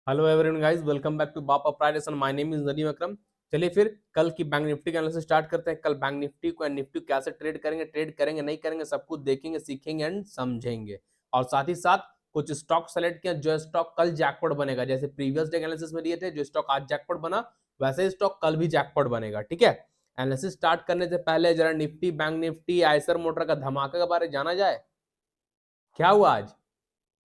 Hello everyone guys, welcome back to बापा प्राइडेशन। My name is Nadeem Akram. चलिए फिर कल की बैंक निफ्टी का एनालिसिस स्टार्ट करते हैं। कल बैंक निफ्टी को निफ्टी कैसे ट्रेड करेंगे नहीं करेंगे, सब कुछ देखेंगे, सीखेंगे एंड समझेंगे। और साथ ही साथ कुछ स्टॉक सेलेक्ट किया जो स्टॉक कल जैकपॉट बनेगा। जैसे प्रीवियस डे एनालिसिस में दिए थे, जो स्टॉक आज जैकपॉट बना वैसे ही स्टॉक कल भी जैकपॉट बनेगा। ठीक है, एनालिसिस स्टार्ट करने से पहले जरा Nifty, bank Nifty, Eicher motor का धमाका के बारे में जाना जाए। क्या हुआ आज?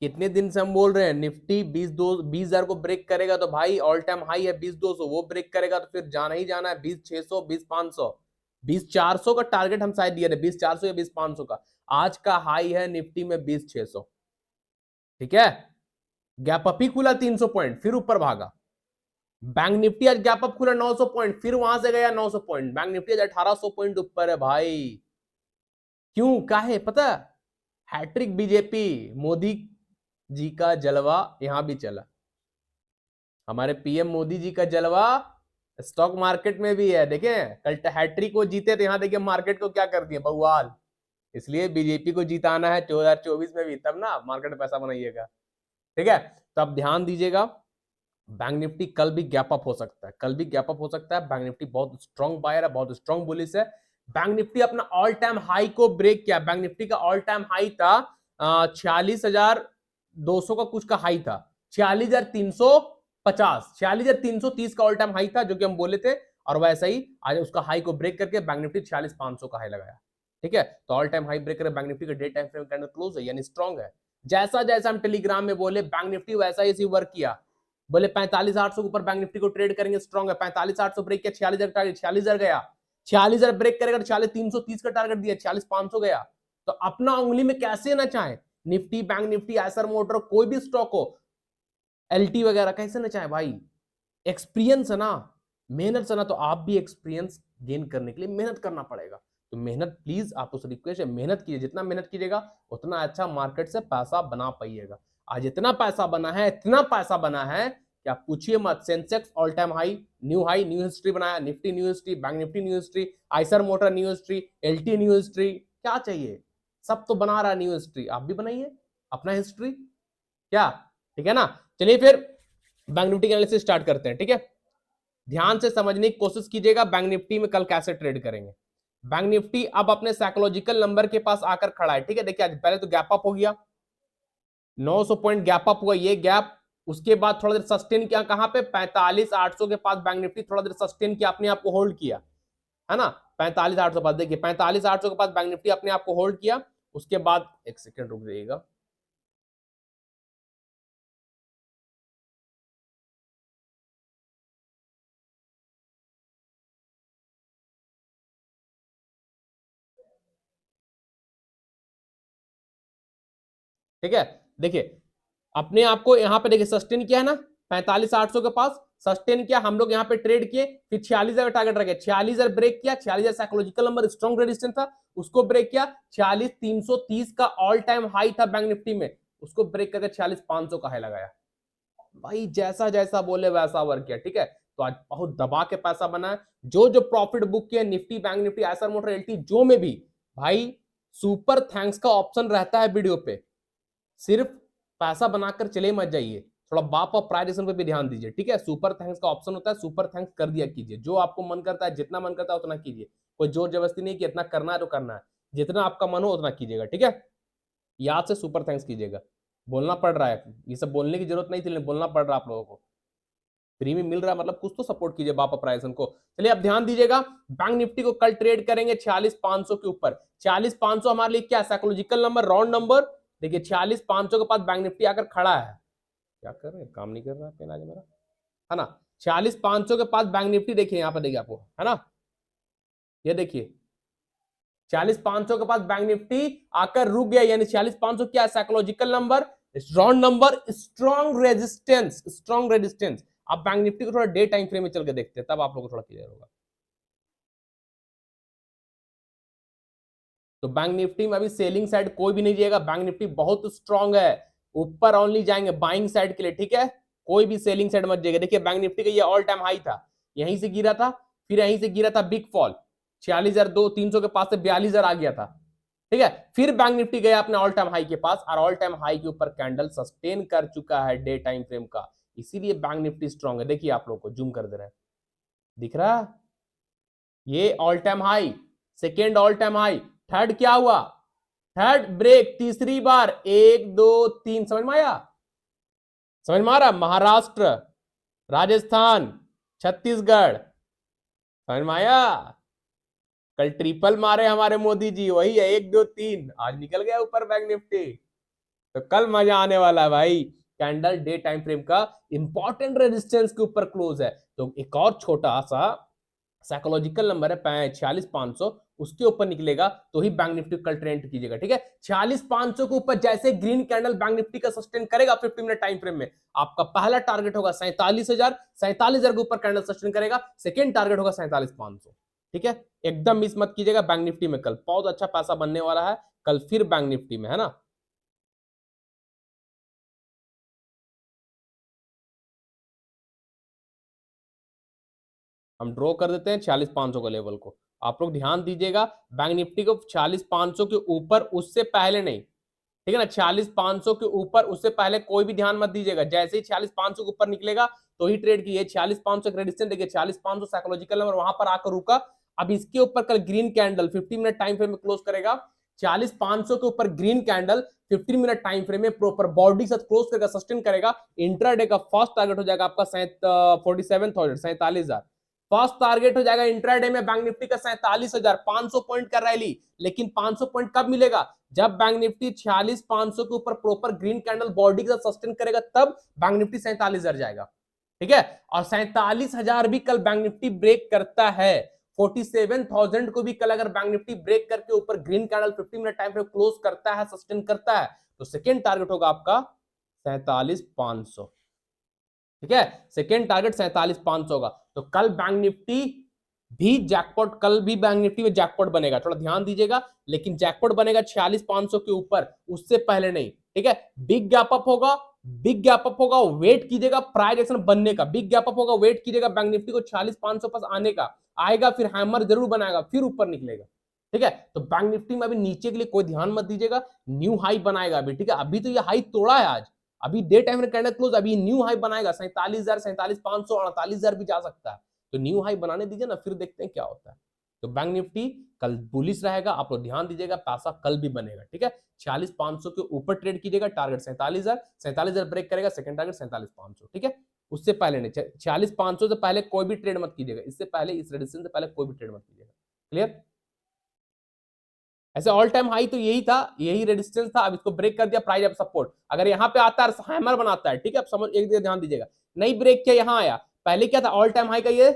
कितने दिन से हम बोल रहे हैं निफ्टी 20,000 को ब्रेक करेगा तो भाई ऑल टाइम हाई है 20,200, वो ब्रेक करेगा तो फिर जाना ही जाना है 20,600, 20,500, 20,400 का टारगेट हम शायद दिए थे, 20,400 या 20,500 का। आज का हाई है निफ्टी में 20,600। ठीक है, गैप अप ही खुला 300 पॉइंट, फिर ऊपर भागा। बैंक निफ्टी आज गैप अप खुला 900 पॉइंट, फिर वहां से गया 900 पॉइंट। बैंक निफ्टी आज 1800 पॉइंट ऊपर है भाई। क्यों, काहे पता? हैट्रिक बीजेपी, मोदी जी का जलवा यहां भी चला। हमारे पीएम मोदी जी का जलवा स्टॉक मार्केट में भी है। देखें, कल हैट्रिक को जीते तो यहां देखिए मार्केट को क्या कर दिया, बवाल। इसलिए बीजेपी को जिताना है 2024 में भी, तब ना मार्केट में पैसा बनाइएगा। ठीक है, तो अब ध्यान दीजिएगा, बैंक निफ्टी कल भी गैप अप हो सकता है, कल भी गैप अप हो सकता है। बैंक निफ्टी बहुत स्ट्रॉन्ग बायर है, बहुत स्ट्रॉन्ग बुलिश है। बैंक निफ्टी अपना ऑल टाइम हाई को ब्रेक किया। बैंक निफ्टी का ऑल टाइम हाई था 46,200 का कुछ का हाई था, 46,350, 46,330 का ऑल टाइम हाई था जो कि हम बोले थे। और वैसा ही आज उसका हाई को ब्रेक करके बैंक निफ्टी 46,500 का हाई लगाया। ठीक है, तो ऑल टाइम हाई ब्रेक कर बैंक निफ्टी का day time frame candle close है, यानी स्ट्रॉन्ग है। जैसा जैसा हम टेलीग्राम में बोले बैंक निफ्टी वैसा ही इसी वर्क किया। बोले 45,800 के ऊपर बैंक निफ्टी को ट्रेड करेंगे, स्ट्रॉन्ग है। 45,800 ब्रेक किया, 46,000 टारगेट, 46,000 गया। 46,000 ब्रेक करेगा तो 46,330 का टारगेट दिया, 46,500 गया। तो अपना उंगली में कैसे ना चाहे, Nifty, bank Nifty, Eicher motor, कोई भी स्टॉक हो, एलटी वगैरह, कैसे ना चाहे भाई। एक्सपीरियंस है ना, मेहनत से ना, तो आप भी एक्सपीरियंस गेन करने के लिए मेहनत करना पड़ेगा। तो मेहनत प्लीज, आप उस रिक्वेस्ट है, मेहनत कीजिए। जितना मेहनत कीजिएगा उतना अच्छा मार्केट से पैसा बना पाइएगा। आज इतना पैसा बना है, इतना पैसा बना है कि आप पूछिए मत। Sensex all time high, new history बनाया, Nifty new history, bank Nifty new history, Eicher motor new history, L T new history. क्या चाहिए? सब तो बना रहा है न्यू हिस्ट्री, आप भी बनाइए अपना हिस्ट्री। क्या? ठीक है ना। चलिए फिर बैंक निफ्टी के एनालिसिस स्टार्ट करते हैं। ठीक है, ध्यान से समझने की कोशिश कीजिएगा बैंक निफ्टी में कल कैसे ट्रेड करेंगे। बैंक निफ्टी अब अपने साइकोलॉजिकल नंबर के पास आकर खड़ा है। ठीक है, देखिए आज पहले तो गैप अप हो गया, 900 पॉइंट गैप अप हुआ, ये गैप। उसके बाद थोड़ा देर सस्टेन किया, कहां पे? 45,800 के पास बैंक निफ्टी थोड़ा देर सस्टेन किया, अपने आप को होल्ड किया, है ना। 45,800 पास, देखिए 45,800 के पास बैंक निफ्टी अपने आप को होल्ड किया। उसके बाद एक सेकेंड रुक जाइएगा, ठीक है। देखिए अपने आप को यहां पे देखिए सस्टेन किया है ना, 45,800 के पास सस्टेन किया, हम लोग यहाँ पे ट्रेड किए, फिर 46,000 टारगेट रखे, 46,000 ब्रेक किया, 46,000 साइकोलॉजिकल नंबर स्ट्रॉन्ग रेजिस्टेंस था, उसको ब्रेक किया। 46,330 का ऑल टाइम हाई था बैंक निफ्टी में, उसको ब्रेक करके 46,500 का हाई लगाया। भाई जैसा जैसा बोले वैसा वर्क किया। ठीक है, तो आज बहुत दबा के पैसा बना है। जो जो प्रॉफिट बुक किया Nifty, bank Nifty, Eicher motor, LT, जो में भी, भाई सुपर थैंक्स का ऑप्शन रहता है वीडियो पे। सिर्फ पैसा बनाकर चले मत जाइए, थोड़ा बाप और प्राइजेशन पे भी ध्यान दीजिए। ठीक है, सुपर थैंक्स का ऑप्शन होता है, सुपर थैंक्स कर दिया कीजिए। जो आपको मन करता है, जितना मन करता है उतना कीजिए। कोई जोर जबरदस्ती नहीं कि इतना करना है तो करना है, जितना आपका मन हो उतना कीजिएगा। ठीक है, याद से सुपर थैंक्स कीजिएगा। बोलना पड़ रहा है, ये सब बोलने की जरूरत नहीं थी, लेकिन बोलना पड़ रहा है आप लोगों को। फ्री में मिल रहा है मतलब कुछ तो सपोर्ट कीजिए बापा प्राइसन को। चलिए अब ध्यान दीजिएगा, बैंक निफ्टी को कल ट्रेड करेंगे 46,500 के ऊपर। 46,500 हमारे लिए क्या? Psychological number, round number. देखिए 46,500 के पास बैंक निफ्टी आकर खड़ा है। क्या कर रहे हैं, काम नहीं कर रहा है पेन आज मेरा, है ना। 46,500 के पास बैंक निफ्टी, देखिए यहाँ पे, देखिए आपको, है ना, ये देखिए 46,500 के पास बैंक निफ्टी आकर रुक गया, यानी 46,500 क्या? Psychological number, round number, strong resistance, strong resistance. आप बैंक निफ्टी को थोड़ा डे टाइम फ्रेम में चल के देखते हैं, तब आप लोगों को थोड़ा क्लियर होगा। तो बैंक निफ्टी में अभी सेलिंग साइड कोई भी नहीं जाएगा, बैंक निफ्टी बहुत स्ट्रांग है, ऊपर ओनली जाएंगे बाइंग साइड के लिए। ठीक है, कोई भी सेलिंग साइड मत जाएगा। देखिए बैंक निफ्टी का ये ऑल टाइम हाई था, यहीं से गिरा था, फिर यहीं से गिरा था, बिग फॉल, 46,300 के पास से 42,000 आ गया था। ठीक है, फिर बैंक निफ्टी गया अपने ऑल टाइम हाई के पास, और ऑल टाइम हाई के ऊपर कैंडल सस्टेन कर चुका है डे टाइम फ्रेम का। इसीलिए बैंक निफ्टी स्ट्रांग है। देखिए आप लोग को जूम कर दे रहे हैं, दिख रहा है? ये all time high, second all time high, third क्या हुआ, थर्ड ब्रेक, तीसरी बार, 1 2 3, समझ में आया? समझ में आ रहा? महाराष्ट्र, राजस्थान, छत्तीसगढ़, समझ में आया? कल ट्रिपल मारे हमारे मोदी जी, वही है 1 2 3, आज निकल गया ऊपर बैंक निफ्टी। तो कल मजा आने वाला है भाई। कैंडल डे टाइम फ्रेम का इंपॉर्टेंट रेजिस्टेंस के ऊपर क्लोज है, तो एक और छोटा सा साइकोलॉजिकल नंबर है 46,500, उसके ऊपर निकलेगा तो ही बैंक निफ्टी कल ट्रेंड कीजिएगा, ठीक है? 46,500 के ऊपर जैसे ग्रीन कैंडल बैंक निफ्टी का सस्टेन करेगा 50 मिनट टाइम फ्रेम में, आपका पहला टारगेट होगा 47,000, 47,000 के ऊपर कैंडल सस्टेन करेगा, सेकेंड टारगेट होगा 47,500, ठीक है? एकदम मिस मत कीजिएगा बैंक निफ्टी में, कल बहुत अच्छा पैसा बनने वाला है कल फिर बैंक निफ्टी में, है ना? हम ड्रॉ कर देते हैं 46,500 का लेवल को, आप लोग ध्यान दीजिएगा बैंक निफ्टी को 46,500 के ऊपर उससे पहले नहीं, ठीक है ना? 46,500 के ऊपर उससे पहले कोई भी ध्यान मत दीजिएगा, जैसे ही 46,500 के ऊपर निकलेगा तो ही ट्रेड कीजिए। 46,500 एक रेजिस्टेंस देखिए, 46,500 साइकोलॉजिकल नंबर वहां पर आकर रुका, अब इसके ऊपर कल green candle 15 minute time frame में क्लोज करेगा, 46,500 के ऊपर green candle 15 minute time frame में प्रॉपर बॉडी से क्लोज करेगा, सस्टेन करेगा, इंट्राडे का फर्स्ट टारगेट हो जाएगा आपका 47,000, 47,000, फर्स्ट टारगेट हो जाएगा इंट्राडे में बैंक निफ्टी का 47,000, 500 पॉइंट का रैली, लेकिन 500 पॉइंट कब मिलेगा, जब बैंक निफ्टी 46,500 के ऊपर प्रॉपर ग्रीन कैंडल बॉडी के साथ सस्टेन करेगा, तब बैंक निफ्टी 47,000 जाएगा, ठीक है? और 47,000 भी कल बैंक निफ्टी ब्रेक करता है, 47,000 को भी कल अगर बैंक निफ्टी ब्रेक करके ऊपर green candle 50 minute time frame close करता है, सस्टेन करता है, तो सेकेंड टारगेट होगा आपका 47,500, ठीक है? सेकेंड टारगेट 47,500 होगा, तो कल बैंक निफ्टी भी जैकपॉट, कल भी बैंक निफ्टी में जैकपॉट बनेगा, थोड़ा ध्यान दीजिएगा, लेकिन जैकपॉट बनेगा 46,500 के ऊपर, उससे पहले नहीं, ठीक है? बिग गैप अप होगा, बिग गैप अप होगा, वेट कीजिएगा प्राइस एक्शन बनने का, बिग गैप अप होगा, वेट कीजिएगा बैंक निफ्टी को 46,500 पास आने का, आएगा फिर हैमर जरूर बनाएगा, फिर ऊपर निकलेगा, ठीक है? तो बैंक निफ्टी में अभी नीचे के लिए कोई ध्यान मत दीजिएगा, न्यू हाई बनाएगा अभी, ठीक है? अभी तो ये हाई तोड़ा है आज, अभी डे टाइम में कैंडल क्लोज, अभी न्यू हाई बनाएगा 47,000, 47,500, 48,000 भी जा सकता है, तो न्यू हाई बनाने दीजिए ना, फिर देखते हैं क्या होता है। तो बैंक निफ्टी कल बुलिश रहेगा, आप लोग ध्यान दीजिएगा, पैसा कल भी बनेगा, ठीक है? 46,500 के ऊपर ट्रेड कीजिएगा, टारगेट 47,000, 47,000 ब्रेक करेगा, सेकंड टारगेट 47,500, ठीक है? उससे पहले नहीं, 46,500 से पहले कोई भी ट्रेड मत कीजिएगा, इससे पहले, इस रेडिएशन से पहले कोई भी ट्रेड मत कीजिएगा, क्लियर? ऐसे ऑल टाइम हाई तो यही था, यही रेजिस्टेंस था, अब इसको ब्रेक कर दिया, प्राइस अब सपोर्ट, अगर यहां पे आता है हैमर बनाता है, ठीक है? अब समझ, एक ध्यान दीजिएगा, नहीं ब्रेक किया, यहां आया, पहले क्या था, ऑल टाइम हाई का, ये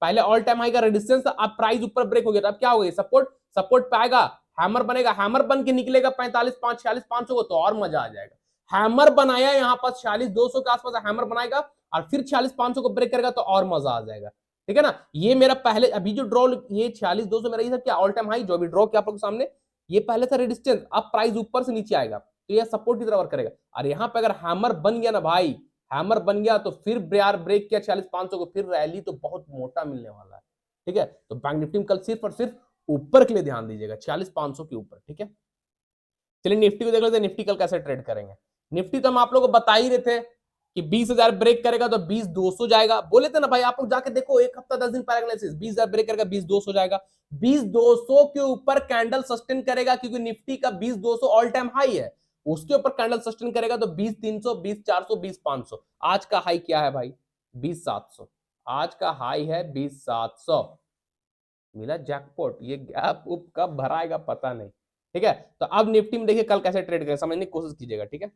पहले ऑल टाइम हाई का रेजिस्टेंस था, अब प्राइस ऊपर ब्रेक हो गया, अब क्या हो गया, सपोर्ट, सपोर्ट पे आएगा, हैमर बनेगा, हैमर बन के निकलेगा 45,500, 46,500 को, तो और मजा आ जाएगा। हैमर बनाया यहां पर 46,200 के आसपास हैमर बनाएगा, और फिर 46,500 को ब्रेक करेगा, तो और मजा आ जाएगा, ठीक है ना? ये मेरा पहले अभी जो ड्रॉ, ये 46,200 मेरा, ये सब क्या ऑल टाइम हाई जो अभी ड्रॉ किया आप लोगों के सामने, ये पहले था रेजिस्टेंस, अब प्राइस ऊपर से नीचे आएगा, तो ये सपोर्ट की तरह वर्क करेगा, और यहां पे अगर हैमर बन गया ना भाई, हैमर बन गया तो फिर यार ब्रेक किया 46,500 को, फिर रैली तो बहुत मोटा मिलने वाला है, ठीक है? तो बैंक निफ्टी में कल सिर्फ और सिर्फ ऊपर के लिए ध्यान दीजिएगा, 46,500 के ऊपर, ठीक है? चलिए निफ्टी को देख लेते हैं, निफ्टी कल कैसे ट्रेड करेंगे। निफ्टी तो हम आप लोगों को बता ही रहे थे कि 20,000 ब्रेक करेगा तो 20,200 जाएगा, बोले थे ना भाई, आप लोग जाके देखो, एक हफ्ता 10 दिन पहले एनालिसिस, 20,000 ब्रेक करेगा 20,200 जाएगा, 20,200 के ऊपर कैंडल सस्टेन करेगा, क्योंकि निफ्टी का 20,200 ऑल टाइम हाई है, उसके ऊपर कैंडल सस्टेन करेगा तो 20,300, 20,400, 20,500, आज का हाई क्या है भाई, 20,700, आज का हाई है 20,700, मिला जैकपॉट, ये गैप उप कब भराएगा पता नहीं, ठीक है? तो अब निफ्टी में देखिए कल कैसे ट्रेड करें, समझने की कोशिश कीजिएगा, ठीक है?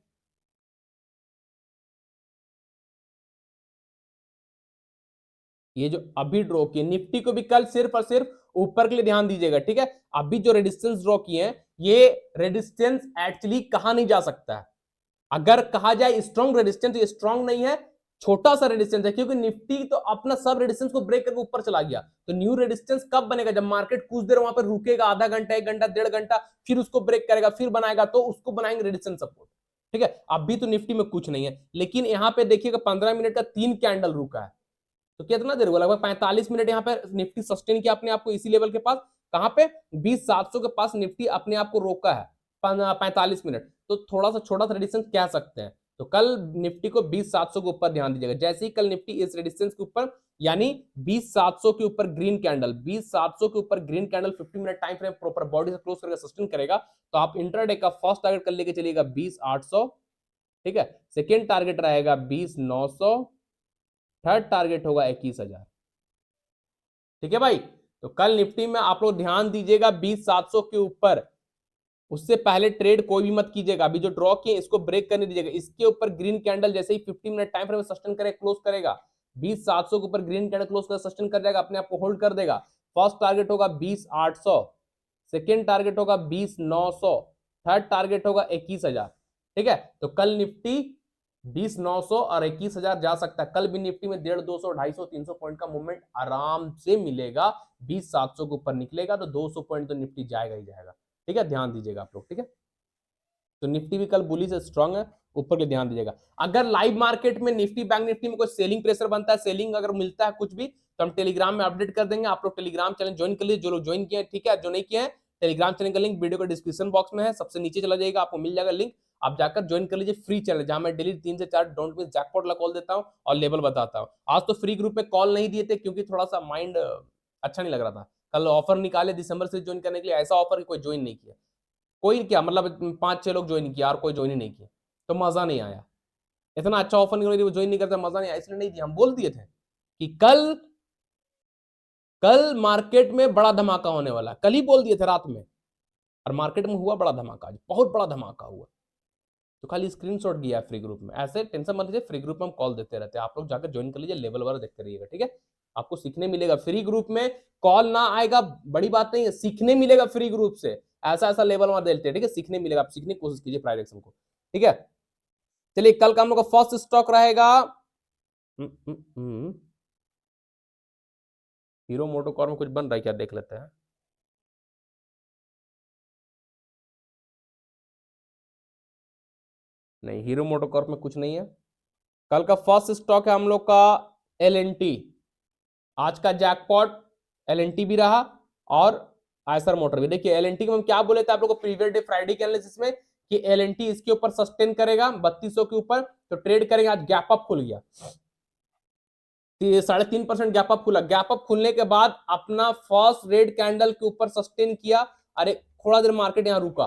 ये जो अभी ड्रॉ किए निफ्टी को भी कल सिर्फ और सिर्फ ऊपर के लिए ध्यान दीजिएगा, ठीक है? अभी जो रेजिस्टेंस ड्रॉ किए हैं, ये रेजिस्टेंस एक्चुअली कहा नहीं जा सकता है, अगर कहा जाए स्ट्रॉन्ग रेजिस्टेंस, तो ये स्ट्रॉन्ग नहीं है, छोटा सा रेजिस्टेंस है, क्योंकि निफ्टी तो अपना सब रेजिस्टेंस को ब्रेक करके ऊपर चला गया, तो न्यू रेजिस्टेंस कब बनेगा, जब मार्केट कुछ देर वहां पर रुकेगा, आधा घंटा, 1 घंटा, 1.5 घंटा, फिर उसको ब्रेक करेगा, फिर बनाएगा, तो उसको बनाएंगे रेजिस्टेंस सपोर्ट, ठीक है? अभी तो निफ्टी में कुछ नहीं है, लेकिन यहां पे देखिएगा 15 मिनट का 3 कैंडल रुका है, तो कितना देर हुआ, लगभग 45 मिनट यहाँ पे निफ्टी सस्टेन किया अपने आप को इसी लेवल के पास, कहां पे 20,700 के पास निफ्टी अपने आप को रोका है 45 मिनट, तो थोड़ा सा छोटा सा रेजिस्टेंस कह सकते हैं, तो कल निफ्टी को 20,700 के ऊपर ध्यान दीजिएगा। जैसे ही कल निफ्टी इस रेजिस्टेंस के ऊपर यानी 20,700 के ऊपर ग्रीन कैंडल 20,700 के ऊपर green candle 15 minute time frame proper body से क्लोज करके सस्टेन करेगा, तो आप इंट्राडे का फर्स्ट टारगेट कर लेके चलिएगा 20,800, ठीक है। सेकेंड टारगेट रहेगा 20,900, थर्ड टारगेट होगा 21,000, ठीक है भाई। तो कल निफ्टी में आप लोग ध्यान दीजिएगा 20,700 के ऊपर, उससे पहले ट्रेड कोई भी मत कीजिएगा। अभी जो ड्रॉ किए इसको ब्रेक करने दीजिएगा। इसके ऊपर ग्रीन कैंडल जैसे ही 15 मिनट टाइम फ्रेम सस्टेन करे क्लोज करेगा, 20,700 के ऊपर ग्रीन कैंडल क्लोज कर सस्टेन कर जाएगा, अपने आप को होल्ड कर देगा। फर्स्ट टारगेट होगा 20,800, सेकेंड टारगेट होगा 20,900, थर्ड टारगेट होगा 21,000, ठीक है। तो कल निफ्टी 20,900 और 21,000 जा सकता है। कल भी निफ्टी में 150, 200, 250, 300 पॉइंट का मूवमेंट आराम से मिलेगा। 20,700 के ऊपर निकलेगा तो 200 पॉइंट तो निफ्टी जाएगा ही जाएगा, ठीक है। ध्यान दीजिएगा आप लोग, ठीक है। तो निफ्टी भी कल बुलिश से स्ट्रांग है, ऊपर के ध्यान दीजिएगा। अगर लाइव मार्केट में निफ्टी बैंक निफ्टी में कोई सेलिंग प्रेशर बनता है, सेलिंग अगर मिलता है कुछ भी, तो हम टेलीग्राम में अपडेट कर देंगे। आप लोग टेलीग्राम चैनल ज्वाइन कर लीजिए, जो लोग ज्वाइन किए हैं, ठीक है। जो नहीं किए हैं, टेलीग्राम चैनल का लिंक वीडियो का डिस्क्रिप्शन बॉक्स में है, सबसे नीचे चला जाएगा, आपको मिल जाएगा लिंक। आप जाकर ज्वाइन कर लीजिए, फ्री चैनल जहां मैं डेली 3 से 4 डोंट मिस जैकपॉट वाला कॉल देता हूं और लेवल बताता हूं। आज तो फ्री ग्रुप में कॉल नहीं दिए थे क्योंकि थोड़ा सा माइंड अच्छा नहीं लग रहा था। कल ऑफर निकाले दिसंबर से ज्वाइन करने के लिए, ऐसा ऑफर कोई ज्वाइन नहीं किया। कोई क्या मतलब 5-6 लोग ज्वाइन किया और कोई ज्वाइन ही नहीं किया, तो मजा नहीं आया। इतना अच्छा ऑफर नहीं, वो ज्वाइन नहीं करते, मजा नहीं आया, इसलिए नहीं दिया। हम बोल दिए थे कि कल कल मार्केट में बड़ा धमाका होने वाला, कल ही बोल दिए थे रात में, और मार्केट में हुआ बड़ा धमाका, आज बहुत बड़ा धमाका हुआ। तो खाली स्क्रीनशॉट दिया है फ्री ग्रुप में, ऐसे टेंशन मत लीजिए, फ्री ग्रुप में हम कॉल देते रहते हैं, आप लोग जाकर ज्वाइन कर लीजिए, लेवल वाला देखते रहिएगा, ठीक है। आपको सीखने मिलेगा फ्री ग्रुप में, कॉल ना आएगा बड़ी बात नहीं है, सीखने मिलेगा फ्री ग्रुप से, ऐसा ऐसा लेवल वहां देते हैं, ठीक है। सीखने मिलेगा, आप सीखने की कोशिश कीजिए प्राइवेट को, ठीक है। चलिए कल का हम लोग का फर्स्ट स्टॉक रहेगा हीरो मोटोकॉर्प में कुछ बन रहा है क्या, देख लेते हैं। नहीं, हीरो मोटोकॉर्प में कुछ नहीं है। कल का फर्स्ट स्टॉक है हम लोग का एलएनटी। आज का जैकपॉट एलएनटी भी रहा और आयसर मोटर भी। देखिए एलएनटी को हम क्या बोले थे आप लोग को प्रीवियस डे फ्राइडे के एनालिसिस में, कि एलएनटी इसके ऊपर सस्टेन करेगा 3200 के ऊपर, तो ट्रेड करेंगे। आज गैप अप खुल गया, 3.5% गैप अप खुला। गैप अप खुलने के बाद अपना फर्स्ट रेड कैंडल के ऊपर सस्टेन किया। अरे थोड़ा देर मार्केट यहां रुका,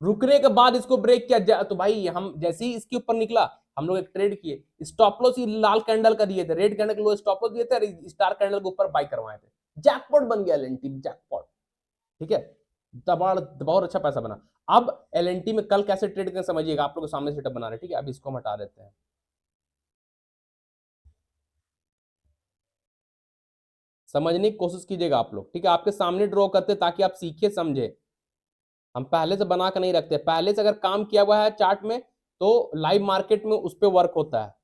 रुकने के बाद इसको ब्रेक किया, तो भाई हम जैसे ही इसके ऊपर निकला, हम लोग एक ट्रेड किए। स्टॉप लॉस ही लाल कैंडल का दिए थे, रेड कैंडल को स्टॉप लॉस दिए थे और स्टार कैंडल के ऊपर बाई करवाए थे। जैकपॉट बन गया एलएनटी, जैकपॉट, ठीक है। बहुत अच्छा पैसा बना। अब एलएनटी में कल कैसे ट्रेड करें समझिएगा, आप लोग के सामने सेटअप बना रहे हैं, ठीक है। अब इसको हम हटा देते हैं, समझने की कोशिश कीजिएगा आप लोग, ठीक है। आपके सामने ड्रॉ करते ताकि आप सीखे समझे, हम पहले से बना कर नहीं रखते। पहले से अगर काम किया हुआ है चार्ट में तो लाइव मार्केट में उस पर वर्क होता है,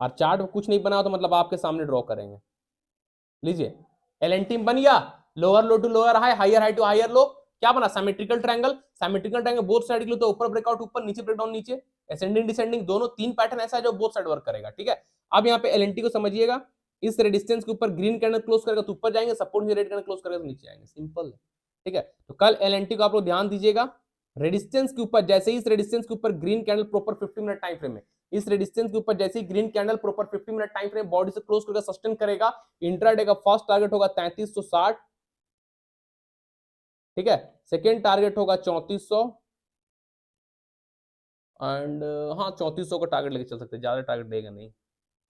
और चार्ट में कुछ नहीं बना तो मतलब आपके सामने ड्रॉ करेंगे। लीजिए एलएनटी बन गया, lower low to lower high, higher high to higher low. क्या बना, symmetrical triangle. Symmetrical triangle both side के लिए, तो ऊपर ब्रेकआउट ऊपर, नीचे ब्रेकडाउन नीचे, असेंडिंग डिसेंडिंग दोनों 3 पैटर्न ऐसा है जो बोथ साइड वर्क करेगा, ठीक है। अब यहाँ पे एलएनटी को समझिएगा, इस रेजिस्टेंस के ऊपर ग्रीन कैंडल क्लोज करेगा तो ऊपर जाएंगे, सपोर्ट रेड कैंडल क्लोज करेगा तो नीचे आएंगे, सिंपल है, ठीक है। तो कल एलएनटी को आप लोग ध्यान दीजिएगा, रेजिस्टेंस के ऊपर जैसे ही इस रेजिस्टेंस के ऊपर green candle proper 50 minute time frame में, इस रेजिस्टेंस के ऊपर जैसे ही green candle proper 50 minute time frame body से क्लोज करके सस्टेन करेगा, इंट्राडे का फर्स्ट टारगेट होगा 3360, ठीक है। सेकेंड टारगेट होगा 3400 एंड हाँ 3400 का टारगेट लेके चल सकते हैं, ज्यादा टारगेट देगा नहीं।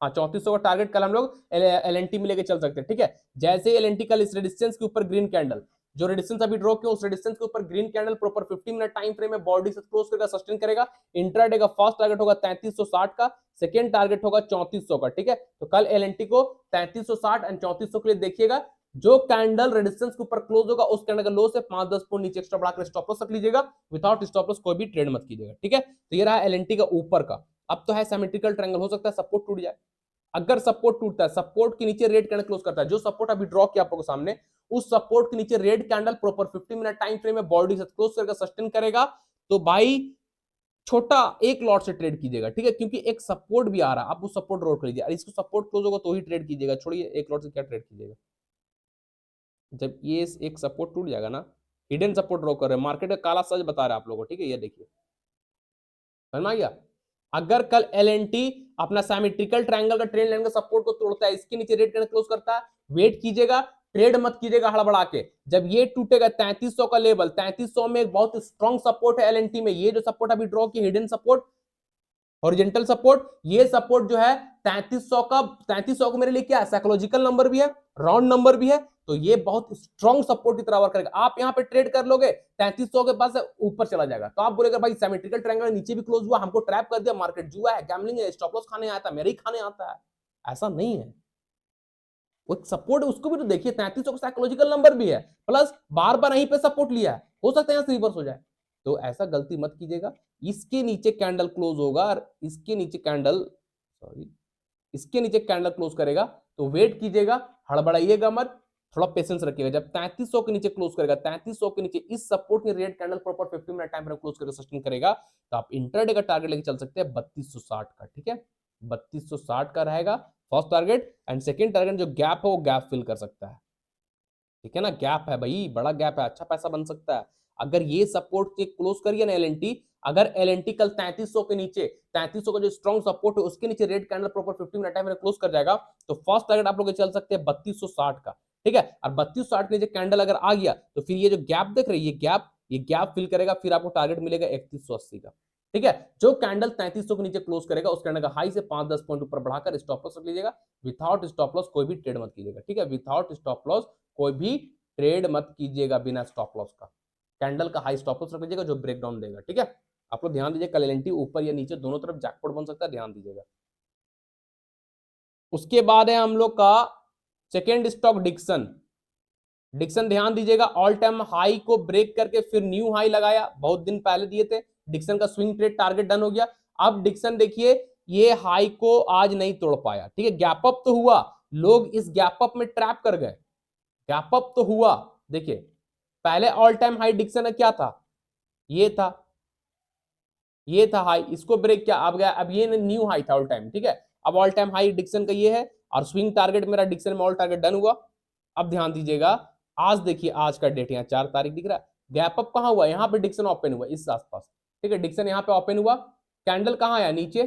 हाँ 3400 का टारगेट कल हम लोग एलएनटी में लेके चल सकते हैं, ठीक है। जैसे एलएनटी कल इस रेजिस्टेंस के ऊपर ग्रीन कैंडल, जो रेजिस्टेंस अभी ड्रॉ किया उस रेजिस्टेंस के ऊपर green candle proper 50 minute time frame में बॉडी से क्लोज करके सस्टेन करेगा, इंट्राडे का फर्स्ट टारगेट होगा 3360 का, सेकेंड टारगेट होगा 3400 का, ठीक है। तो कल एलएनटी को 3360 एंड 3400 के लिए देखिएगा। जो कैंडल रेजिस्टेंस के ऊपर क्लोज होगा उस कैंडल का लो से 5-10 पॉइंट नीचे एक्स्ट्रा बढ़ाकर स्टॉप लॉस रख लीजिएगा, विदाउट स्टॉप लॉस कोई भी ट्रेड मत कीजिएगा, ठीक है। तो ये रहा एलएनटी का ऊपर का। अब तो है सिमेट्रिकल ट्रायंगल, हो सकता है सपोर्ट टूट जाए। अगर सपोर्ट टूटता है, सपोर्ट के नीचे रेड कैंडल क्लोज करता है, जो सपोर्ट अभी ड्रॉ किया आप लोगों के सामने, उस सपोर्ट के नीचे red candle proper 50 minute time frame में बॉडी से क्लोज करके सस्टेन करेगा, तो भाई छोटा एक लॉट से ट्रेड कीजिएगा, ठीक है। क्योंकि एक सपोर्ट भी आ रहा है, आप उस सपोर्ट ड्रॉ कर लीजिए, इसको सपोर्ट क्लोज होगा तो ही ट्रेड कीजिएगा, छोड़िए एक लॉट से क्या ट्रेड कीजिएगा। जब ये एक सपोर्ट टूट जाएगा ना, हिडन सपोर्ट ड्रॉ कर रहे हैं, मार्केट का काला सच बता रहा है आप लोगों को, ठीक है। ये देखिए समझ में आ गया? अगर कल एलएनटी अपना सिमेट्रिकल ट्रायंगल का ट्रेंड लाइन का सपोर्ट को तोड़ता है, इसके नीचे रेड कैंडल क्लोज करता है, वेट कीजिएगा, ट्रेड मत कीजिएगा हड़बड़ा के। जब ये टूटेगा 3300 का लेवल, 3300 में एक बहुत स्ट्रॉन्ग सपोर्ट है एलएनटी में, ये जो सपोर्ट अभी ड्रॉ की हिडन सपोर्ट, हॉरिजॉन्टल सपोर्ट, ये सपोर्ट जो है 3300 का, 3300 को मेरे लिए क्या है, साइकोलॉजिकल नंबर भी है, राउंड नंबर भी है, तो ये बहुत स्ट्रॉन्ग सपोर्ट की तरह वर्क करेगा। आप यहां पे ट्रेड कर लोगे 3300 के पास ऊपर चला जाएगा, तो आप बोलेगा भाई सिमेट्रिकल ट्रायंगल नीचे भी क्लोज हुआ, हमको ट्रैप कर दिया, मार्केट जुआ है, गैम्बलिंग है, स्टॉप लॉस खाने आता है, मेरे ही खाने आता है। ऐसा नहीं है, वो सपोर्ट है, उसको भी तो देखिए, 3300 का साइकोलॉजिकल नंबर भी है, प्लस बार बार यहीं पे सपोर्ट लिया है, हो सकता है यहां से रिवर्स हो जाए। तो ऐसा गलती मत कीजिएगा। इसके नीचे कैंडल क्लोज होगा और इसके नीचे कैंडल, सॉरी, इसके नीचे कैंडल क्लोज करेगा, तो वेट कीजिएगा, हड़बड़ाइएगा मत, थोड़ा पेशेंस रखिएगा। जब 3300 के नीचे क्लोज करेगा, 3300 के नीचे इस सपोर्ट की red candle proper 15 minute time frame close करके सस्टेन करेगा, तो आप इंटरडे का टारगेट लेके चल सकते हैं 3260 का। ठीक है, 3260 का रहेगा first target, and second target जो गैप है वो गैप फिल कर सकता है। ठीक है ना, गैप है भाई, बड़ा गैप है, अच्छा पैसा बन सकता है। अगर ये सपोर्ट के क्लोज करिए ना एलएनटी, अगर एलएनटी कल 3300 के नीचे, 3300 का जो स्ट्रॉन्ग सपोर्ट है उसके नीचे red candle proper 15 minute time में क्लोज कर जाएगा, तो फर्स्ट टारगेट आप लोग चल सकते हैं 3260 का। ठीक है, और 3260 के नीचे कैंडल अगर आ गया, तो फिर ये जो गैप देख रहे हैं, ये गैप फिल करेगा, फिर आपको टारगेट मिलेगा 3180 का। ठीक है, जो कैंडल 3300 के नीचे क्लोज करेगा, उस कैंडल का हाई से 5-10 पॉइंट ऊपर बढ़ाकर स्टॉप लॉस रख लीजिएगा। विथआउट स्टॉप लॉस कोई भी ट्रेड मत कीजिएगा। ठीक है, विथआउट स्टॉप लॉस कोई भी ट्रेड मत कीजिएगा बिना स्टॉप लॉस का। कैंडल का हाई स्टॉप लॉस रख लीजिएगा जो ब्रेक डाउन देगा। ठीक है, आप लोग ध्यान दीजिए, कल एलएनटी ऊपर या नीचे दोनों तरफ जैकपॉट बन सकता है, ध्यान दीजिएगा। उसके बाद है हम लोग का सेकेंड स्टॉक डिक्सन। डिक्सन ध्यान दीजिएगा, ऑल टाइम हाई को ब्रेक करके फिर न्यू हाई लगाया, बहुत दिन पहले दिए थे, डिक्सन का स्विंग ट्रेड टारगेट डन हो गया। अब डिक्सन देखिए, ये हाई को आज नहीं तोड़ पाया। ठीक है, गैप अप तो हुआ, लोग इस गैप अप में ट्रैप कर गए, गैप अप तो हुआ। देखिए, पहले ऑल टाइम हाई डिक्सन का क्या था, ये था, ये था हाई, इसको ब्रेक किया, अब गया, अब ये न्यू हाई था ऑल टाइम। ठीक है, अब ऑल टाइम हाई डिक्सन का ये है, और स्विंग टारगेट मेरा डिक्सन में ऑल टारगेट डन हुआ। अब ध्यान दीजिएगा, आज देखिए, आज का डेट यहाँ 4 तारीख दिख रहा है, गैप अप कहां हुआ, यहां पे डिक्सन ओपन हुआ इस आसपास। ठीक है, डिक्सन यहाँ पे ओपन हुआ, कैंडल कहां आया, नीचे,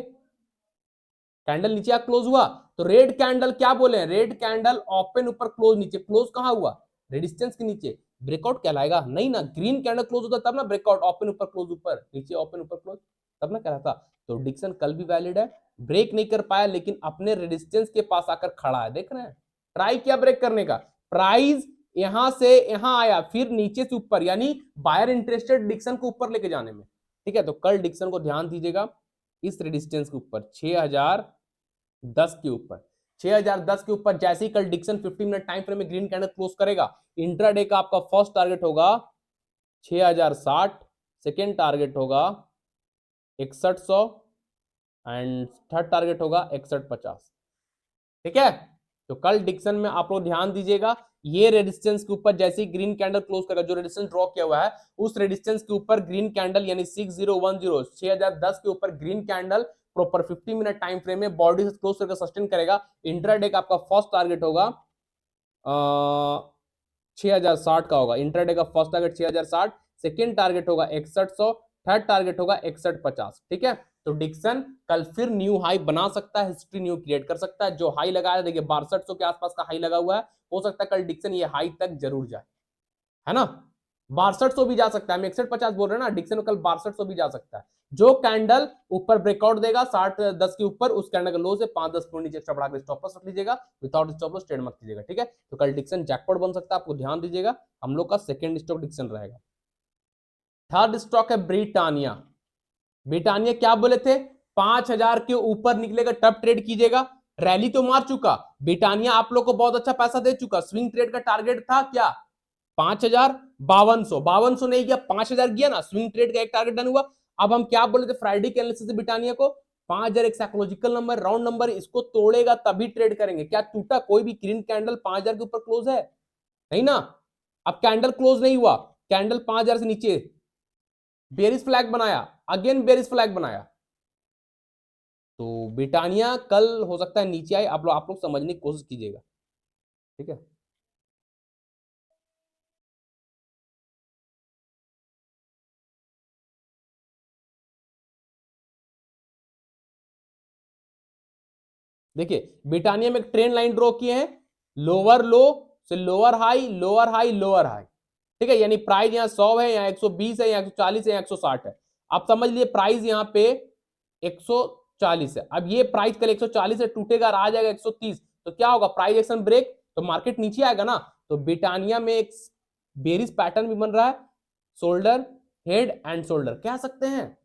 कैंडल नीचे क्लोज हुआ, तो रेड कैंडल क्या बोले, रेड कैंडल ओपन ऊपर क्लोज नीचे, क्लोज कहां हुआ, रेजिस्टेंस के नीचे, ब्रेकआउट कहलाएगा नहीं ना, ग्रीन कैंडल क्लोज होता तब ना ब्रेकआउट, ओपन ऊपर क्लोज ऊपर नीचे, ओपन ऊपर क्लोज, तब ना कहलाता। तो डिक्सन कल भी वैलिड है, ब्रेक नहीं कर पाया, लेकिन अपने रेजिस्टेंस के पास आकर खड़ा है, देख रहे हैं, ट्राई किया ब्रेक करने का, प्राइस यहां से यहां आया, फिर नीचे से ऊपर, यानी बायर इंटरेस्टेड डिक्सन को ऊपर लेके जाने में। ठीक है, तो कल डिक्सन को ध्यान दीजिएगा, इस रेजिस्टेंस के ऊपर 6010 के ऊपर, 6010 के ऊपर जैसे ही कल डिक्सन 15 मिनट टाइम फ्रेम में ग्रीन कैंडल क्लोज करेगा, इंट्राडे का आपका फर्स्ट टारगेट होगा 6060, सेकेंड टारगेट होगा 6100, एंड थर्ड टारगेट होगा 6150। ठीक है, तो कल डिक्सन में आप लोग ध्यान दीजिएगा, ये रेजिस्टेंस के ऊपर जैसे ही ग्रीन कैंडल क्लोज करेगा, जो रेजिस्टेंस ड्रॉ किया हुआ है, उस रेजिस्टेंस के ऊपर ग्रीन कैंडल, यानी 6010, 6010 के ऊपर green candle proper 50 minute time frame में बॉडी से क्लोज करके सस्टेन करेगा, इंट्राडे का आपका फर्स्ट टारगेट होगा 6060 का होगा, इंट्राडे का फर्स्ट टारगेट 6060, सेकेंड टारगेट होगा 6100, थर्ड टारगेट होगा 6150। ठीक है, तो डिक्सन कल फिर न्यू हाई बना सकता है, हिस्ट्री न्यू क्रिएट कर सकता है, जो हाई लगाया देखिए 6200 के आसपास का हाई लगा हुआ है, हो सकता है कल डिक्सन ये हाई तक जरूर जाए, है ना, 6200 भी जा सकता है, हम 6150 बोल रहे हैं ना, डिक्सन कल 6200 भी जा सकता है। जो कैंडल ऊपर ब्रेकआउट देगा 6010 के ऊपर, उस कैंडल का लो से 5-10 पॉइंट नीचे एक्स्ट्रा बढ़ा के स्टॉप लॉस रख लीजिएगा, विदाउट स्टॉप लॉस ट्रेड मत कीजिएगा। ठीक है, तो कल डिक्सन जैकपॉट बन सकता है, आपको ध्यान दीजिएगा, हम लोग का सेकंड स्टॉक डिक्सन रहेगा। थर्ड स्टॉक है ब्रिटानिया। ब्रिटानिया क्या बोले थे, 5000 के ऊपर निकलेगा तब ट्रेड कीजिएगा, रैली तो मार चुका, ब्रिटानिया आप लोग को बहुत अच्छा पैसा दे चुका, स्विंग ट्रेड का टारगेट था क्या 5000, 5200 नहीं गया, 5000 गया ना, स्विंग ट्रेड का एक टारगेट डन हुआ। अब हम क्या बोले थे फ्राइडे के एनालिसिस ब्रिटानिया को, 5000 एक साइकोलॉजिकल नंबर, राउंड नंबर, इसको तोड़ेगा तभी ट्रेड करेंगे, क्या टूटा कोई भी ग्रीन कैंडल 5000 के ऊपर क्लोज है, नहीं ना, अब कैंडल क्लोज नहीं हुआ, कैंडल 5000 से नीचे बेरिस फ्लैग बनाया, अगेन बेरिस फ्लैग बनाया, तो ब्रिटानिया कल हो सकता है नीचे आए, आप लोग समझने की कोशिश कीजिएगा। ठीक है। देखिए ब्रिटानिया में एक ट्रेन लाइन ड्रॉ किए हैं, लोअर लो से lower high, lower high, lower high, ठीक है। यानी प्राइस यहाँ 100 है, यहाँ 120 है, यहाँ 140 है, यहाँ 160 है। आप समझ लिए प्राइस यहाँ पे 140 है। अब ये प्राइस कल 140 से टूटेगा और आ जाएगा 130, तो क्या होगा, प्राइस एक्शन ब्रेक, तो मार्केट नीचे आएगा ना। तो ब्रिटानिया में एक बेरिश पैटर्न भी बन रहा है, शोल्डर, हेड एंड शोल्डर कह सकते हैं,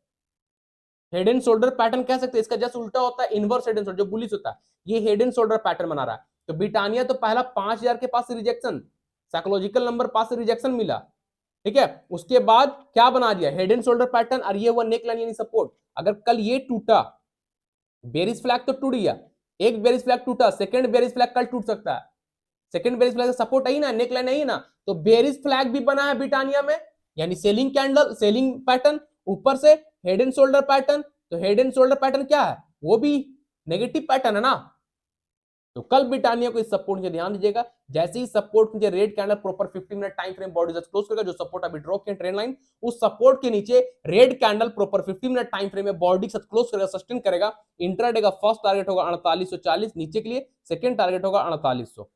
हेड एंड शोल्डर पैटर्न कह सकते हैं। इसका जस्ट उल्टा होता है, इनवर्स हेड एंड शोल्डर जो बुलिश होता है, ये हेड एंड शोल्डर पैटर्न बना रहा है। तो ब्रिटानिया तो पहला 5000 के पास रिजेक्शन, साइकोलॉजिकल नंबर पास से रिजेक्शन मिला, ठीक है। उसके बाद क्या बना दिया, हेड एंड शोल्डर पैटर्न, और ये हुआ नेक लाइन यानी सपोर्ट। अगर कल ये टूटा, बेरिश फ्लैग तो टूट गया, एक बेरिश फ्लैग टूटा, सेकंड बेरिश फ्लैग कल टूट सकता है। Second bearish flag support I ना, नेक लाइन आई ना, तो बेरिश फ्लैग भी बना है ब्रिटानिया में, यानी सेलिंग कैंडल, सेलिंग पैटर्न, ऊपर से हेड एंड शोल्डर पैटर्न। तो हेड एंड शोल्डर पैटर्न क्या है, वो भी नेगेटिव पैटर्न है ना। तो कल ब्रिटानिया को इस सपोर्ट से ध्यान दीजिएगा, जैसे ही सपोर्ट नीचे red candle proper 15 minute time frame body close करेगा, जो सपोर्ट अभी ड्रॉ किया ट्रेंड लाइन, उस सपोर्ट के नीचे red candle proper 15 minute time frame में बॉडी के साथ क्लोज करेगा, सस्टेन करेगा। इंट्राडे का फर्स्ट टारगेट होगा 4840 नीचे के लिए, सेकंड टारगेट होगा 4800,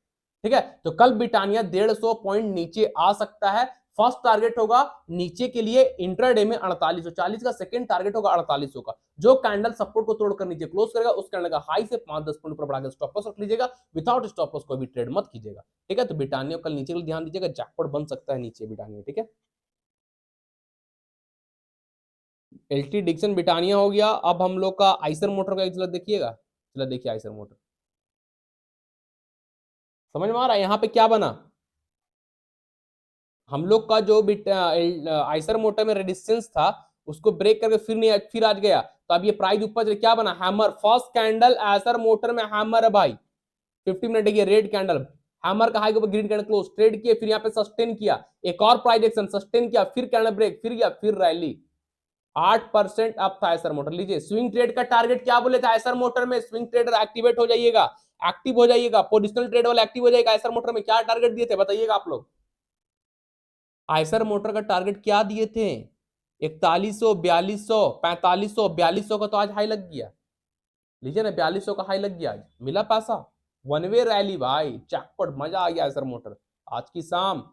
ठीक है। तो कल ब्रिटानिया 150 पॉइंट नीचे आ सकता है, फर्स्ट टारगेट होगा नीचे के लिए इंट्राडे में 4840 का, सेकंड टारगेट होगा 4800 का। जो कैंडल सपोर्ट को तोड़कर नीचे क्लोज करेगा, उस कैंडल का हाई से 5-10 पॉइंट ऊपर बढ़ाकर स्टॉप लॉस रख लीजिएगा, विदाउट स्टॉप लॉस कोई भी ट्रेड मत कीजिएगा, ठीक है। तो ब्रिटानिया कल नीचे के लिए ध्यान दीजिएगा, जैकपॉट बन सकता है नीचे ब्रिटानिया, ठीक है। एलटी डिक्सन ब्रिटानिया हो गया। अब हम लोग का आइसर मोटर का एक देखिएगा, चलो देखिए आइसर मोटर, समझ में आ रहा है यहाँ पे क्या बना, हम लोग का जो आइसर मोटर में रेजिस्टेंस था उसको ब्रेक करके फिर नहीं, फिर आज गया, तो अब ये प्राइस ऊपर क्या बना, hammer, first candle Eicher motor में हैमर है भाई, 50 मिनट ये रेड कैंडल, हैमर का हाई के ऊपर ग्रीन कैंडल क्लोज, ट्रेड किए, फिर यहाँ पे सस्टेन किया, एक और प्राइस एक्शन, सस्टेन किया, फिर कैंडल ब्रेक, फिर गया, फिर रैली, 8% अप था आइसर मोटर। लीजिए स्विंग ट्रेड का टारगेट क्या बोले थे आइसर मोटर में, स्विंग ट्रेडर एक्टिवेट हो जाइएगा, एक्टिव हो जाइएगा, पोजिशनल ट्रेड वाला एक्टिव हो जाएगा। आइसर मोटर में क्या टारगेट दिए थे बताइएगा आप लोग, आइसर मोटर का टारगेट क्या दिए थे, 4100, 4200, 4500, 4200 का तो आज हाई लग गया, लीजिए ना 4200 का हाई लग गया, आज मिला पैसा, वन वे रैली भाई, चैकपॉट, मजा आ गया आइसर मोटर आज की शाम,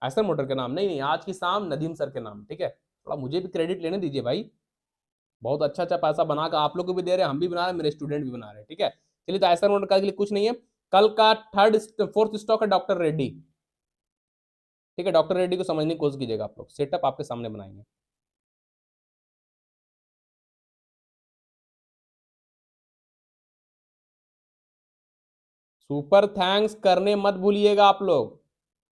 आइसर मोटर के नाम नहीं नहीं, आज की शाम नदीम सर के नाम, ठीक है। थोड़ा मुझे भी क्रेडिट लेने दीजिए भाई, बहुत अच्छा अच्छा पैसा बनाकर आप लोग को भी दे रहे हैं, हम भी बना रहे हैं, मेरे स्टूडेंट भी बना रहे हैं, ठीक है। चलिए तो आइसर मोटर का के लिए कुछ नहीं है। कल का थर्ड फोर्थ स्टॉक है डॉक्टर रेड्डी, ठीक है। डॉक्टर रेड्डी को समझने की कोशिश कीजिएगा आप लोग, सेटअप आपके सामने बनाएंगे। सुपर थैंक्स करने मत भूलिएगा आप लोग,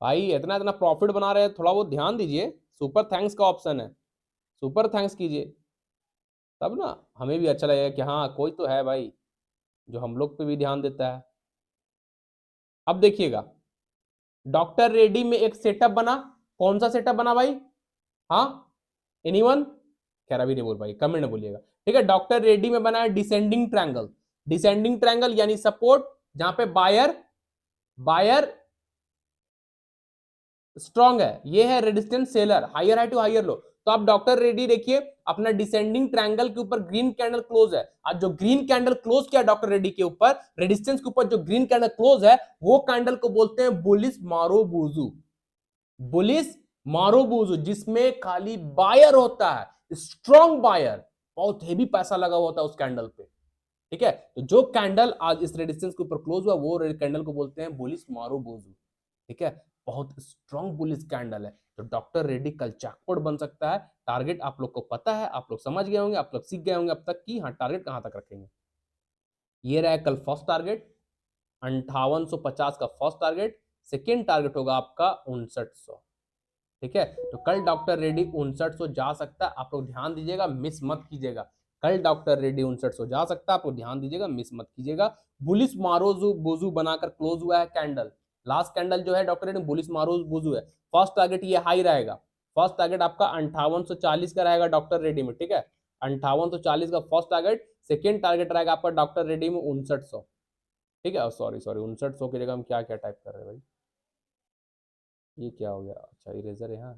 भाई इतना इतना प्रॉफिट बना रहे हैं, थोड़ा बहुत ध्यान दीजिए, सुपर थैंक्स का ऑप्शन है, सुपर थैंक्स कीजिए, तब ना हमें भी अच्छा लगेगा कि हाँ कोई तो है भाई जो हम लोग पे भी ध्यान देता है। अब देखिएगा डॉक्टर रेड्डी में एक सेटअप बना, कौन सा सेटअप बना भाई, हाँ एनीवन, खैर अभी नहीं बोल पाई, कमेंट में बोलिएगा, ठीक है। डॉक्टर रेड्डी में बना है डिसेंडिंग ट्रायंगल, डिसेंडिंग ट्रायंगल यानी सपोर्ट जहां पे बायर, बायर स्ट्रॉन्ग है, ये है resistance seller, higher high to higher low. तो आप डॉक्टर रेड्डी देखिए अपना डिसेंडिंग ट्रायंगल के ऊपर ग्रीन कैंडल क्लोज है, आज जो ग्रीन कैंडल क्लोज किया डॉक्टर रेड्डी के ऊपर रेजिस्टेंस के ऊपर जो ग्रीन कैंडल क्लोज है, वो कैंडल को बोलते हैं बुलिश मारोबूजू, बुलिश मारोबूजू, जिसमें खाली बायर होता है, स्ट्रॉन्ग बायर, बहुत हेवी पैसा लगा हुआ होता है उस कैंडल पे, ठीक है। तो जो कैंडल आज इस रेजिस्टेंस के ऊपर क्लोज हुआ वो कैंडल को बोलते हैं बुलिश मारोबूजू, ठीक है। बहुत स्ट्रॉन्ग बुलिश कैंडल है, तो डॉक्टर रेड्डी कल जैकपॉट बन सकता है। टारगेट आप लोग को पता है, आप लोग समझ गए होंगे, आप लोग सीख गए होंगे अब तक कि हाँ टारगेट कहां तक रखेंगे। ये रहा कल फर्स्ट टारगेट 5850 का फर्स्ट टारगेट, सेकेंड टारगेट होगा आपका 5900, ठीक है। तो कल डॉक्टर रेड्डी 5900 जा सकता है, आप लोग ध्यान दीजिएगा, मिस मत कीजिएगा, कल डॉक्टर रेड्डी 5900 जा सकता है, आप लोग ध्यान दीजिएगा, मिस मत कीजिएगा। बुलिस मारोजू बोजू बनाकर क्लोज हुआ है कैंडल, लास्ट कैंडल जो है डॉक्टर रेड्डी बुलिस मारोज बोजू है, फर्स्ट टारगेट ये हाई रहेगा, फर्स्ट टारगेट आपका 5840 का रहेगा डॉक्टर रेड्डी में, ठीक है। 5840 का फर्स्ट टारगेट, सेकेंड टारगेट रहेगा आपका डॉक्टर रेड्डी में 5900, ठीक है। सॉरी सॉरी 5900 की जगह हम क्या क्या टाइप कर रहे हैं भाई, ये क्या हो गया, अच्छा इरेजर यहाँ,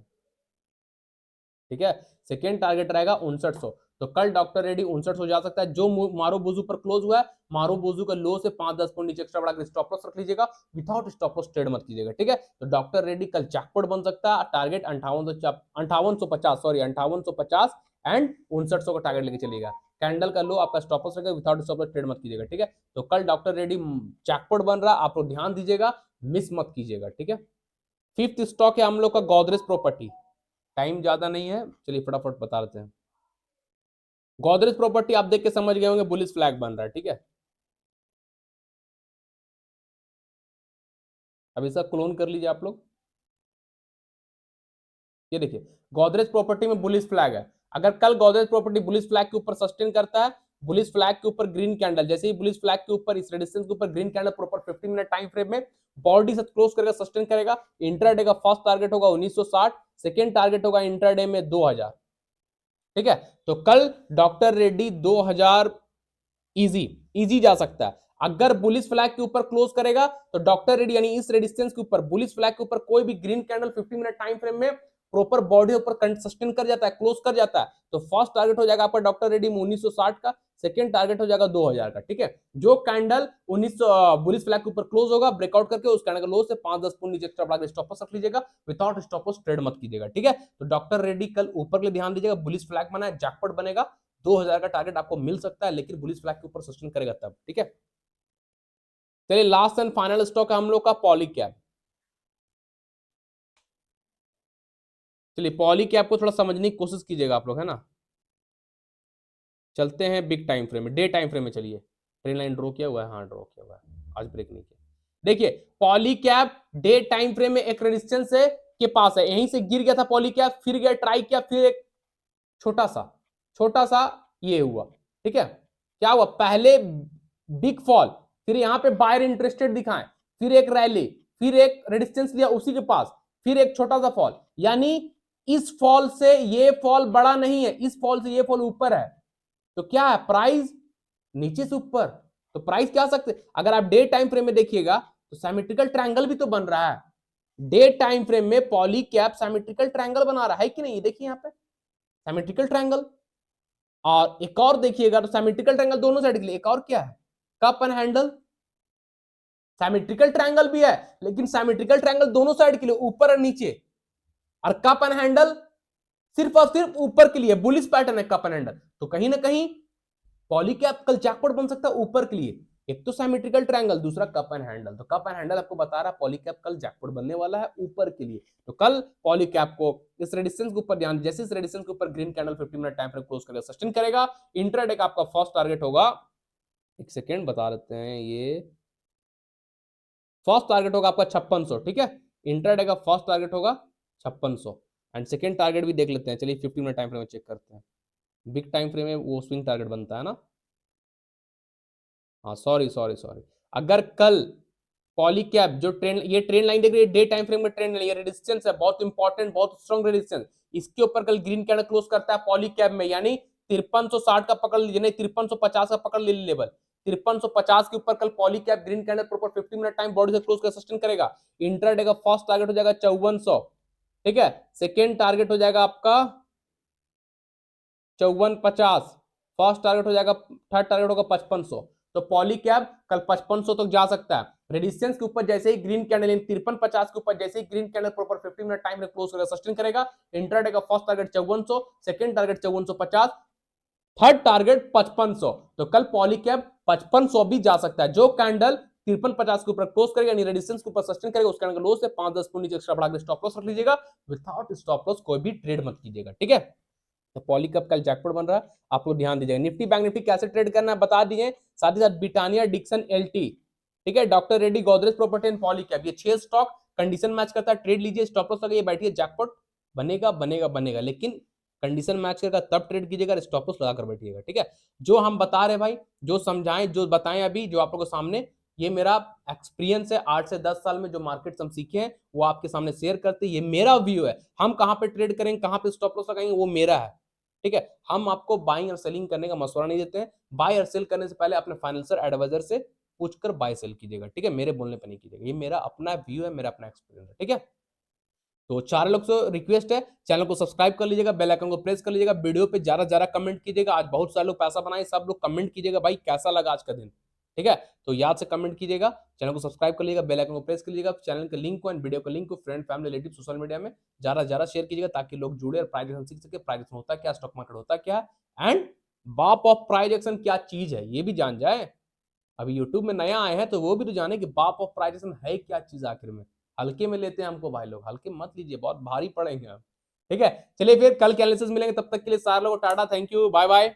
ठीक है। सेकेंड टारगेट रहेगा 5900, तो कल डॉक्टर रेड्डी 59 जा सकता है। जो मारुबुजु पर क्लोज हुआ है, मारुबुजु का लो से 5-10 पॉइंट नीचे एक्स्ट्रा बढ़ा स्टॉप लॉस रख लीजिएगा, विदाउट स्टॉप लॉस ट्रेड मत कीजिएगा, ठीक है। तो डॉक्टर रेड्डी कल जैकपॉट बन सकता है, टारगेट 5850 एंड 5900 का टारगेट लेके चलिएगा। कैंडल का लो आपका स्टॉप लॉस रहेगा, विदाउट स्टॉप लॉस ट्रेड मत कीजिएगा, ठीक है। तो कल डॉक्टर रेड्डी जैकपॉट बन रहा है, आप लोग ध्यान दीजिएगा, मिस मत कीजिएगा, ठीक है। फिफ्थ स्टॉक है हम लोग का गोदरेज प्रॉपर्टी। टाइम ज्यादा नहीं है, चलिए फटाफट बता देते हैं। गोदरेज प्रॉपर्टी आप देख के समझ गए होंगे, बुलिश फ्लैग बन रहा है, ठीक है। अब इसका क्लोन कर लीजिए आप लोग। ये देखिए, गोदरेज प्रॉपर्टी में बुलिश फ्लैग है। अगर कल गोदरेज प्रॉपर्टी बुलिश फ्लैग के ऊपर सस्टेन करता है, बुलिश फ्लैग के ऊपर ग्रीन कैंडल, जैसे ही बुलिश फ्लैग के ऊपर इस रेजिस्टेंस के ऊपर green candle proper 15 minute time frame में बॉडी से क्लोज करेगा, सस्टेन करेगा, इंट्राडे का फर्स्ट टारगेट होगा 1960, सेकंड टारगेट होगा इंट्राडे में 2000, ठीक है। तो कल डॉक्टर रेड्डी 2000 इजी इजी जा सकता है। अगर बुलिश फ्लैग के ऊपर क्लोज करेगा तो डॉक्टर रेड्डी यानी इस रेजिस्टेंस के ऊपर बुलिश फ्लैग के ऊपर कोई भी green candle 15 minute time frame में प्रॉपर बॉडी ऊपर सस्टेन कर जाता है, क्लोज कर जाता है, तो फर्स्ट टारगेट हो जाएगा आपका डॉक्टर रेड्डी में 1960 का, सेकंड टारगेट हो जाएगा 2000 का, ठीक है। जो कैंडल 1900 बुलिश फ्लैग के ऊपर क्लोज होगा, ब्रेकआउट करके उस कैंडल का लो से 5-10 पॉइंट नीचे एक्स्ट्रा बढ़ा के स्टॉप लॉस रख लीजिएगा, विदाउट स्टॉप लॉस ट्रेड मत कीजिएगा, ठीक है। तो डॉक्टर रेड्डी कल ऊपर के लिए ध्यान दीजिएगा, बुलिश फ्लैग बना है, जैकपॉट बनेगा, 2000 का टारगेट आपको मिल सकता है, लेकिन बुलिश फ्लैग के ऊपर सस्टेन करेगा तब, ठीक है। चलिए लास्ट एंड फाइनल स्टॉक है हम लोग का पॉलीकैब। चलिए पॉलीकैब को थोड़ा समझने की कोशिश कीजिएगा आप लोग, है ना। चलते हैं बिग टाइम फ्रेम में, डे टाइम फ्रेम में चलिए। ट्रेन लाइन ड्रॉ किया हुआ है, हाँ ड्रॉ किया हुआ है, आज ब्रेक नहीं किया। देखिए पॉलीकैब डे टाइम फ्रेम में एक रेजिस्टेंस है के पास है, यहीं से गिर गया था पॉलीकैब, फिर गया, ट्राई किया, फिर एक छोटा सा ये हुआ, ठीक है। क्या हुआ, पहले बिग फॉल, फिर यहां पे बायर इंटरेस्टेड दिखाएं, फिर एक रैली, फिर एक रेजिस्टेंस दिया उसी के पास, फिर एक छोटा सा फॉल, यानी इस फॉल से ये फॉल बड़ा नहीं है, इस फॉल से ये फॉल ऊपर है, तो क्या है प्राइस नीचे से ऊपर, तो प्राइस क्या आ सकते, अगर आप डे टाइम फ्रेम में देखिएगा तो सिमेट्रिकल ट्रायंगल भी तो बन रहा है। डे टाइम फ्रेम में पॉलीकैब सिमेट्रिकल ट्रायंगल बना रहा है कि नहीं, देखिए यहां पे सिमेट्रिकल ट्रायंगल, और एक और देखिएगा तो सिमेट्रिकल ट्रायंगल दोनों साइड के लिए, एक और क्या है, cup and handle, symmetrical triangle भी है, लेकिन सिमेट्रिकल ट्रायंगल दोनों साइड के लिए, ऊपर और नीचे, और कप एंड हैंडल सिर्फ और सिर्फ ऊपर के लिए, बुलिश पैटर्न है कप एंड हैंडल, तो कहीं ना कहीं पॉलीकैब कल जैकपॉट बन सकता है ऊपर के लिए, एक तो सिमेट्रिकल ट्रायंगल, दूसरा कप एंड हैंडल, तो कप एंड हैंडल आपको बता रहा है पॉलीकैब कल जैकपॉट बनने वाला है ऊपर के लिए। तो कल पॉलीकैब को इस रेजिस्टेंस के ऊपर ध्यान, जैसे इस रेजिस्टेंस के ऊपर green candle 15 minute time frame close करेगा, सस्टेन करेगा, इंट्राडे का आपका फर्स्ट टारगेट होगा, एक सेकेंड बता देते हैं, ये फर्स्ट टारगेट होगा आपका 5600, ठीक है। इंट्राडे का फर्स्ट टारगेट होगा 5600, एंड सेकेंड टारगेट भी देख लेते हैं, चलिए 15 मिनट टाइम फ्रेम में चेक करते हैं। बिग टाइम फ्रेम में वो स्विंग टारगेट बनता है ना, हाँ सॉरी, अगर कल पॉलीकैब जो ट्रेंड, ये ट्रेंड लाइन देख रही है, डे टाइम फ्रेम में ट्रेंड लाइन, ये रेजिस्टेंस है बहुत इंपॉर्टेंट, बहुत स्ट्रॉन्ग रेजिस्टेंस, इसके ऊपर कल ग्रीन कैंडल क्लोज करता है पॉलीकैब में, यानी 5360 का पकड़ लीजिए, नहीं 5350 का पकड़ लीजिए लेवल, 5350 के ऊपर कल Polycab green candle proper 15 minute time body से क्लोज कर सस्टेन करेगा, इंट्राडे का फर्स्ट टारगेट हो जाएगा 5400, ठीक है, सेकेंड टारगेट हो जाएगा आपका 5450, फर्स्ट टारगेट हो जाएगा, थर्ड टारगेट होगा 5500, तो पॉलीकैब कल 5500 तक जा सकता है, रेजिस्टेंस के ऊपर जैसे ही ग्रीन कैंडल 5350 के ऊपर जैसे ही green candle proper 15 minute time में क्लोज करेगा, सस्टेन करेगा, इंट्राडे का first target 5400, second target 5450, third target 5500, तो कल पॉलीकैब 5500 भी जा सकता है, जो कैंडल 5350 के ऊपर क्लोज करेगा यानी रेजिस्टेंस के ऊपर सस्टेन करेगा, उस कैंडल का लो से 5-10 पॉइंट नीचे एक्स्ट्रा बढ़ा के स्टॉप लॉस रख लीजिएगा, विदाउट स्टॉप लॉस कोई भी ट्रेड मत कीजिएगा, ठीक है। तो पॉलीकैब कल जैकपॉट बन रहा है, आप लोग ध्यान दीजिएगा। निफ्टी बैंक निफ्टी कैसे ट्रेड करना है बता दिए, साथ ही साथ ब्रिटानिया डिक्सन एलटी, ठीक है, doctor Reddy Godrej property and Polycab, ये 6 स्टॉक कंडीशन मैच करता है, ट्रेड लीजिए, स्टॉप लॉस लगाइए, बैठिए, जैकपॉट बनेगा, लेकिन कंडीशन मैच करेगा तब ट्रेड कीजिएगा, स्टॉप लॉस लगाकर बैठिएगा, ठीक है। जो हम बता रहे भाई, जो समझाएं, जो बताएं अभी, जो आप लोगों के सामने, ये मेरा एक्सपीरियंस है, 8 से 10 साल में जो मार्केट हम सीखे हैं वो आपके सामने शेयर करते हैं, ये मेरा व्यू है, हम कहां पे ट्रेड करेंगे, कहां पे स्टॉप लॉस लगाएंगे वो मेरा है, ठीक है। हम आपको बाइंग और सेलिंग करने का मशवरा नहीं देते हैं, बाय और सेल करने से पहले अपने फाइनेंशियल एडवाइजर से पूछकर बाय सेल कीजिएगा, ठीक है, मेरे बोलने पर नहीं कीजिएगा, ये मेरा अपना व्यू है, मेरा अपना एक्सपीरियंस है, ठीक है। तो चार लोग से रिक्वेस्ट है, चैनल को सब्सक्राइब कर लीजिएगा, बेल आइकन को प्रेस कर लीजिएगा, वीडियो पे ज्यादा से ज्यादा कमेंट कीजिएगा। आज बहुत सारे लोग पैसा बनाए, सब लोग कमेंट कीजिएगा भाई कैसा लगा आज का दिन, ठीक है। तो याद से कमेंट कीजिएगा, चैनल को सब्सक्राइब कर लीजिएगा, बेल आइकन को प्रेस कर लीजिएगा, चैनल के लिंक को एंड वीडियो के लिंक को friend family relative social media में ज्यादा से ज्यादा शेयर कीजिएगा, ताकि लोग जुड़े और प्राइस एक्शन सीख सके, प्राइस एक्शन होता क्या, स्टॉक मार्केट होता क्या, एंड बाप ऑफ प्राइस एक्शन क्या चीज है ये भी जान जाए। अभी यूट्यूब में नया आए हैं तो वो भी तो जाने कि बाप ऑफ प्राइस एक्शन है क्या चीज आखिर में। हल्के में लेते हैं हमको भाई लोग, हल्के मत लीजिए, बहुत भारी पड़ेंगे हम, ठीक है। चलिए फिर कल के एनालिसिस मिलेंगे, तब तक के लिए सारे लोगों को tata, thank you, bye bye.